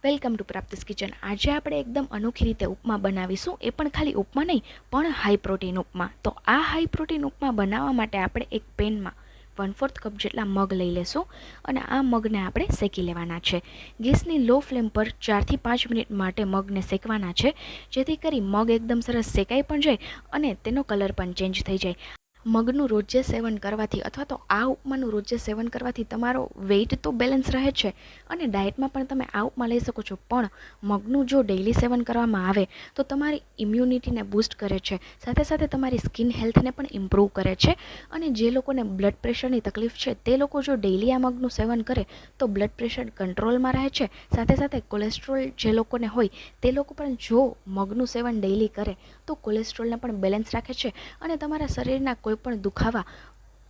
Welcome to પ્રાપ્તિસ kitchen. આજે આપણે એકદમ અનોખી રીતે ઉપમા બનાવીશું, એ પણ ખાલી ઉપમા નહીં પણ હાઈ પ્રોટીન ઉપમા। તો આ હાઈ પ્રોટીન ઉપમા બનાવવા માટે આપણે એક પેનમાં 1/4 કપ જેટલા મગ લઈ લેશું અને આ મગને આપણે શેકી લેવાના છે। ગેસની લો ફ્લેમ પર 4 થી 5 મિનિટ માટે મગને શેકવાના છે, જેથી કરી મગ એકદમ સરસ શેકાઈ પણ જાય અને તેનો કલર પણ ચેન્જ થઈ જાય। મગનું રોજે સેવન કરવાથી અથવા તો આ ઉપમાનું રોજે સેવન કરવાથી તમારો વેઇટ તો બેલેન્સ રહે છે અને ડાયટમાં પણ તમે આ ઉપમા લઈ શકો છો, પણ મગનું જો ડેઇલી સેવન કરવામાં આવે તો તમારી ઇમ્યુનિટીને બૂસ્ટ કરે છે, સાથે સાથે તમારી સ્કિન હેલ્થને પણ ઇમ્પ્રૂવ કરે છે। અને જે લોકોને બ્લડ પ્રેશરની તકલીફ છે તે લોકો જો ડેઇલી આ મગનું સેવન કરે તો બ્લડ પ્રેશર કંટ્રોલમાં રહે છે, સાથે સાથે કોલેસ્ટ્રોલ જે લોકોને હોય તે લોકો પણ જો મગનું સેવન ડેઇલી કરે તો કોલેસ્ટ્રોલને પણ બેલેન્સ રાખે છે અને તમારા શરીરના કોઈપણ દુખાવા,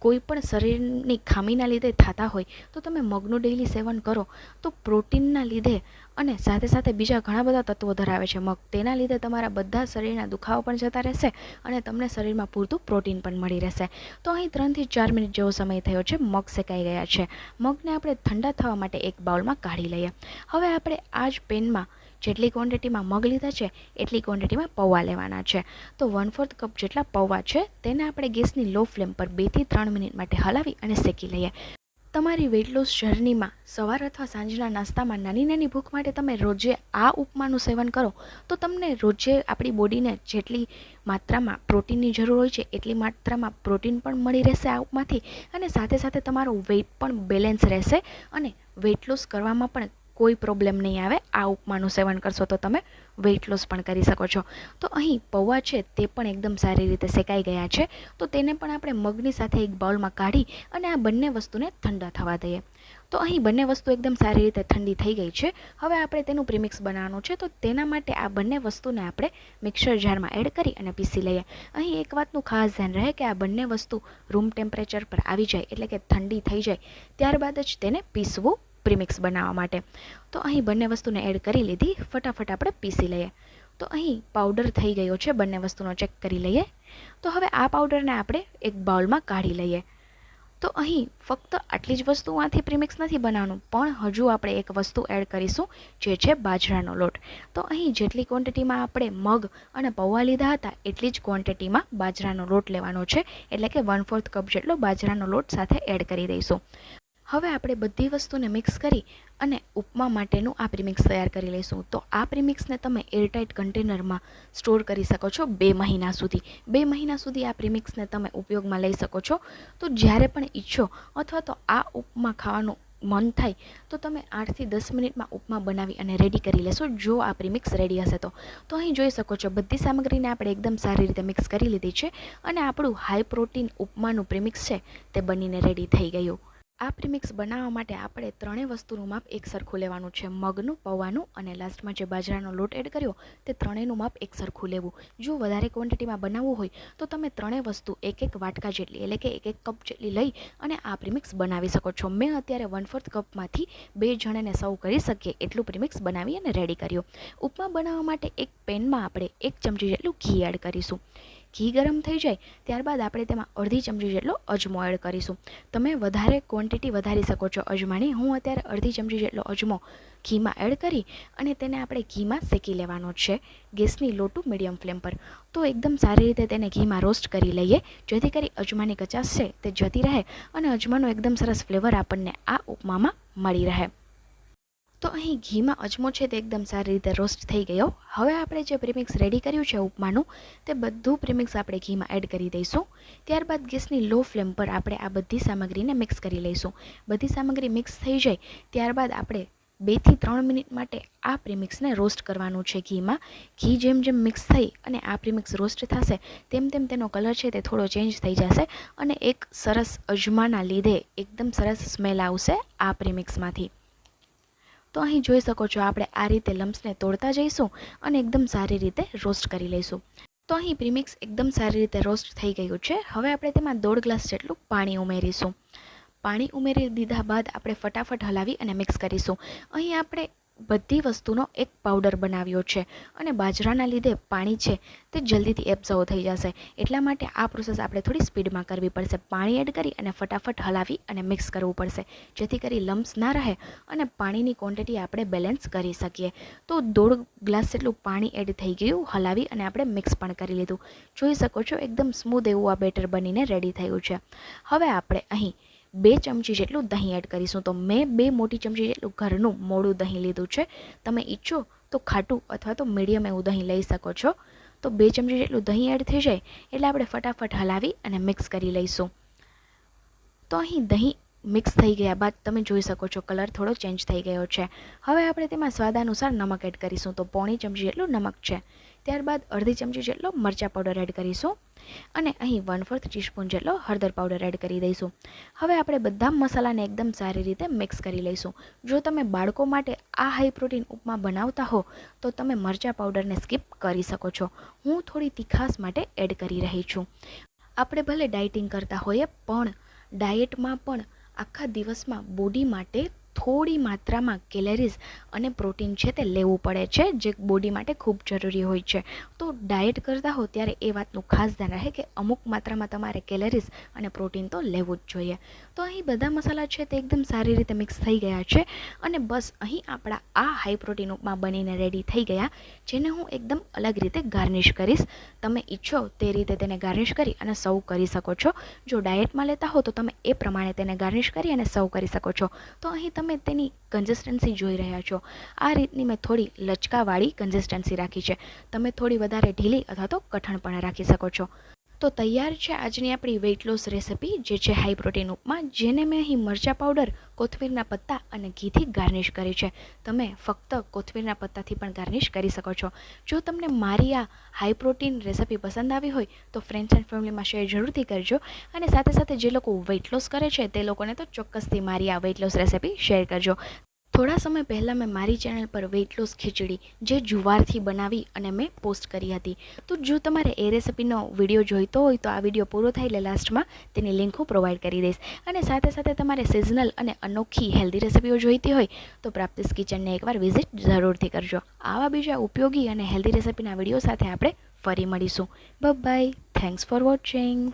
કોઈપણ શરીરની ખામીના લીધે થતા હોય તો તમે મગનું ડેઇલી સેવન કરો તો પ્રોટીનના લીધે અને સાથે સાથે બીજા ઘણા બધા તત્વો ધરાવે છે મગ, તેના લીધે તમારા બધા શરીરના દુખાવા પણ જતા રહેશે અને તમને શરીરમાં પૂરતું પ્રોટીન પણ મળી રહેશે। તો અહીં 3 થી 4 મિનિટ જેવો સમય થયો છે, મગ શેકાઈ ગયા છે। મગને આપણે ઠંડા થવા માટે એક બાઉલમાં કાઢી લઈએ। હવે આપણે આ જ પેનમાં જેટલી ક્વોન્ટિટીમાં મગ લીધા છે એટલી ક્વોન્ટિટીમાં પૌવા લેવાના છે। તો 1/4 કપ જેટલા પૌવા છે તેને આપણે ગેસની લો ફ્લેમ પર 2 થી 3 મિનિટ માટે હલાવી અને શેકી લઈએ। તમારી વેઇટ લોસ જર્નીમાં સવાર અથવા સાંજના નાસ્તામાં નાની નાની ભૂખ માટે તમે રોજે આ ઉપમાનું સેવન કરો તો તમને રોજે આપણી બોડીને જેટલી માત્રામાં પ્રોટીનની જરૂર હોય છે એટલી માત્રામાં પ્રોટીન પણ મળી રહેશે આ ઉપમાથી અને સાથે સાથે તમારું વેઇટ પણ બેલેન્સ રહેશે અને વેઇટ લોસ કરવામાં પણ કોઈ પ્રોબ્લેમ નહીં આવે। આ ઉપમાનું સેવન કરશો તો તમે વેઇટ લોસ પણ કરી શકો છો। તો અહીં પૌવા છે તે પણ એકદમ સારી રીતે શેકાઈ ગયા છે, તો તેને પણ આપણે મગની સાથે એક બાઉલમાં કાઢી અને આ બંને વસ્તુને ઠંડા થવા દઈએ। તો અહીં બંને વસ્તુ એકદમ સારી રીતે ઠંડી થઈ ગઈ છે। હવે આપણે તેનું પ્રીમિક્સ બનાવવાનું છે, તો તેના માટે આ બંને વસ્તુને આપણે મિક્સર જારમાં એડ કરી અને પીસી લઈએ। અહીં એક વાતનું ખાસ ધ્યાન રહે કે આ બંને વસ્તુ રૂમ ટેમ્પરેચર પર આવી જાય એટલે કે ઠંડી થઈ જાય ત્યારબાદ જ તેને પીસવું પ્રીમિક્સ બનાવવા માટે। તો અહીં બંને વસ્તુને એડ કરી લીધી, ફટાફટ આપણે પીસી લઈએ। તો અહીં પાવડર થઈ ગયો છે, બંને વસ્તુનો ચેક કરી લઈએ। તો હવે આ પાવડરને આપણે એક બાઉલમાં કાઢી લઈએ। તો અહીં ફક્ત આટલી જ વસ્તુમાંથી પ્રીમિક્સ નથી બનાવવાનું, પણ હજુ આપણે એક વસ્તુ એડ કરીશું જે છે બાજરાનો લોટ। તો અહીં જેટલી ક્વોન્ટિટીમાં આપણે મગ અને પૌવા લીધા હતા એટલી જ ક્વોન્ટિટીમાં બાજરાનો લોટ લેવાનો છે, એટલે કે 1/4 કપ જેટલો બાજરાનો લોટ સાથે એડ કરી દઈશું। હવે આપણે બધી વસ્તુને મિક્સ કરી અને ઉપમા માટેનું આ પ્રીમિક્સ તૈયાર કરી લઈશું। તો આ પ્રીમિક્સને તમે એરટાઇટ કન્ટેનરમાં સ્ટોર કરી શકો છો 2 મહિના સુધી। 2 મહિના સુધી આ પ્રીમિક્સને તમે ઉપયોગમાં લઈ શકો છો। તો જ્યારે પણ ઈચ્છો અથવા તો આ ઉપમા ખાવાનું મન થાય તો તમે 8 થી 10 મિનિટમાં ઉપમા બનાવી અને રેડી કરી લેશો, જો આ પ્રીમિક્સ રેડી હશે તો। તો અહીં જોઈ શકો છો બધી સામગ્રીને આપણે એકદમ સારી રીતે મિક્સ કરી લીધી છે અને આપણું હાઈ પ્રોટીન ઉપમાનું પ્રીમિક્સ છે તે બનીને રેડી થઈ ગયું। આ પ્રીમિક્સ બનાવવા માટે આપણે ત્રણેય વસ્તુનું માપ એક સરખું લેવાનું છે, મગનું, પૌવાનું અને લાસ્ટમાં જે બાજરાનો લોટ એડ કર્યો તે ત્રણેયનું માપ એક સરખું લેવું। જો વધારે ક્વોન્ટિટીમાં બનાવવું હોય તો તમે ત્રણેય વસ્તુ એક વાટકા જેટલી એટલે કે એક કપ જેટલી લઈ અને આ પ્રીમિક્સ બનાવી શકો છો। મેં અત્યારે 1/4 કપમાંથી 2 જણને સર્વ કરી શકીએ એટલું પ્રીમિક્સ બનાવી અને રેડી કર્યું। ઉપમા બનાવવા માટે એક પેનમાં આપણે 1 ચમચી જેટલું ઘી એડ કરીશું। ઘી ગરમ થઈ જાય ત્યારબાદ આપણે તેમાં અડધી ચમચી જેટલો અજમો એડ કરીશું। તમે વધારે ક્વોન્ટિટી વધારી શકો છો અજમાની, હું અત્યારે અડધી ચમચી જેટલો અજમો ઘીમાં એડ કરી અને તેને આપણે ઘીમાં શેકી લેવાનો છે ગેસની લો ટુ મીડિયમ ફ્લેમ પર। તો એકદમ સારી રીતે તેને ઘીમાં રોસ્ટ કરી લઈએ, જેથી કરી અજમાની કચાશ છે તે જતી રહે અને અજમાનો એકદમ સરસ ફ્લેવર આપણને આ ઉપમામાં મળી રહે। તો અહીં ઘીમાં અજમો છે તે એકદમ સારી રીતે રોસ્ટ થઈ ગયો। હવે આપણે જે પ્રીમિક્સ રેડી કર્યું છે ઉપમાનું તે બધું પ્રીમિક્સ આપણે ઘીમાં એડ કરી દઈશું। ત્યારબાદ ગેસની લો ફ્લેમ પર આપણે આ બધી સામગ્રીને મિક્સ કરી લઈશું। બધી સામગ્રી મિક્સ થઈ જાય ત્યારબાદ આપણે 2 થી 3 મિનિટ માટે આ પ્રીમિક્સને રોસ્ટ કરવાનું છે ઘીમાં। ઘી જેમ જેમ મિક્સ થઈ અને આ પ્રીમિક્સ રોસ્ટ થશે તેમ તેમ તેનો કલર છે તે થોડો ચેન્જ થઈ જશે અને એક સરસ અજમાના લીધે એકદમ સરસ સ્મેલ આવશે આ પ્રીમિક્સમાંથી। તો અહીં જોઈ શકો છો આપણે આ રીતે લમ્સને તોડતા જઈશું અને એકદમ સારી રીતે રોસ્ટ કરી લઈશું। તો અહીં પ્રીમિક્સ એકદમ સારી રીતે રોસ્ટ થઈ ગયું છે। હવે આપણે તેમાં 1.5 ગ્લાસ જેટલું પાણી ઉમેરીશું। પાણી ઉમેરી દીધા બાદ આપણે ફટાફટ હલાવી અને મિક્સ કરીશું। અહીં આપણે બધી વસ્તુનો એક પાવડર બનાવ્યો છે અને બાજરાના લીધે પાણી છે તે જલ્દીથી એબ્ઝર્વ થઈ જશે. એટલા માટે આ પ્રોસેસ આપણે થોડી સ્પીડમાં કરવી પડશે. પાણી એડ કરી અને ફટાફટ હલાવી અને મિક્સ કરવું પડશે, જેથી કરી લમ્સ ના રહે અને પાણીની ક્વોન્ટિટી આપણે બેલેન્સ કરી શકીએ. તો 1.5 ગ્લાસ જેટલું પાણી એડ થઈ ગયું. હલાવી અને આપણે મિક્સ પણ કરી લીધું. જોઈ શકો છો એકદમ સ્મૂધ એવું આ બેટર બનીને રેડી થયું છે. હવે આપણે અહીં 2 ચમચી જેટલું દહીં એડ કરીશું. તો મેં 2 મોટી ચમચી જેટલું ઘરનું મોડું દહીં લીધું છે. તમે ઈચ્છો તો ખાટું અથવા તો મીડિયમ એવું દહીં લઈ શકો છો. તો 2 ચમચી જેટલું દહીં એડ થઈ જાય એટલે આપણે ફટાફટ હલાવી અને મિક્સ કરી લઈશું. તો અહીં દહીં મિક્સ થઈ ગયા બાદ તમે જોઈ શકો છો કલર થોડો ચેન્જ થઈ ગયો છે. હવે આપણે તેમાં સ્વાદ અનુસાર નમક એડ કરીશું. તો 1/2 ચમચી જેટલું નમક છે. ત્યારબાદ અડધી ચમચી જેટલો મરચાં પાવડર એડ કરીશું અને અહીં 1/4 ટીસ્પૂન જેટલો હળદર પાવડર એડ કરી દઈશું. હવે આપણે બધા મસાલાને એકદમ સારી રીતે મિક્સ કરી લઈશું. જો તમે બાળકો માટે આ હાઈ પ્રોટીન ઉપમા બનાવતા હો તો તમે મરચાં પાવડરને સ્કીપ કરી શકો છો. હું થોડી તીખાસ માટે એડ કરી રહી છું. આપણે ભલે ડાયટિંગ કરતા હોઈએ પણ ડાયટમાં પણ આખા દિવસમાં બોડી માટે થોડી માત્રામાં કેલરીઝ અને પ્રોટીન છે તે લેવું પડે છે, જે બોડી માટે ખૂબ જરૂરી હોય છે. તો ડાયટ કરતા હો ત્યારે એ વાતનું ખાસ ધ્યાન રહે કે અમુક માત્રામાં તમારે કેલરીઝ અને પ્રોટીન તો લેવું જ જોઈએ. તો અહીં બધા મસાલા છે તે એકદમ સારી રીતે મિક્સ થઈ ગયા છે અને બસ અહીં આપણા આ હાઈ પ્રોટીન ઉપમા બનીને રેડી થઈ ગયા, જેને હું એકદમ અલગ રીતે ગાર્નિશ કરીશ. તમે ઈચ્છો તે રીતે તેને ગાર્નિશ કરી અને સર્વ કરી શકો છો. જો ડાયટમાં લેતા હો તો તમે એ પ્રમાણે તેને ગાર્નિશ કરી અને સર્વ કરી શકો છો. તો અહીં તમે તેની કન્સિસ્ટન્સી જોઈ રહ્યા છો. આ રીતની મેં થોડી લચકાવાળી કન્સિસ્ટન્સી રાખી છે. તમે થોડી વધારે ઢીલી અથવા તો કઠણ પણ રાખી શકો છો. તો તૈયાર છે આજની આપણી વેઇટ લોસ રેસિપી, જે છે હાઈ પ્રોટીન ઉપમા, જેને મેં અહીં મરચાં પાવડર, કોથમીરના પત્તા અને ઘીથી ગાર્નિશ કરી છે. તમે ફક્ત કોથમીરના પત્તાથી પણ ગાર્નિશ કરી શકો છો. જો તમને મારી આ હાઈ પ્રોટીન રેસિપી પસંદ આવી હોય તો ફ્રેન્ડ્સ એન્ડ ફેમિલીમાં શેર જરૂરથી કરજો અને સાથે સાથે જે લોકો વેઇટ લોસ કરે છે તે લોકોને તો ચોક્કસથી મારી આ વેઇટ લોસ રેસિપી શેર કરજો. થોડા સમય પહેલાં મેં મારી ચેનલ પર વેઇટ લોસ ખીચડી જે જુવારથી બનાવી અને મેં પોસ્ટ કરી હતી. તો જો તમારે એ રેસિપીનો વિડીયો જોઈતો હોય તો આ વિડીયો પૂરો થાય એટલે લાસ્ટમાં તેની લિંક હું પ્રોવાઈડ કરી દઈશ. અને સાથે સાથે તમારે સિઝનલ અને અનોખી હેલ્ધી રેસિપીઓ જોઈતી હોય તો પ્રાપ્તિસ કિચનને એકવાર વિઝિટ જરૂરથી કરજો. આવા બીજા ઉપયોગી અને હેલ્ધી રેસિપીના વિડીયો સાથે આપણે ફરી મળીશું. બાય. Thanks for watching.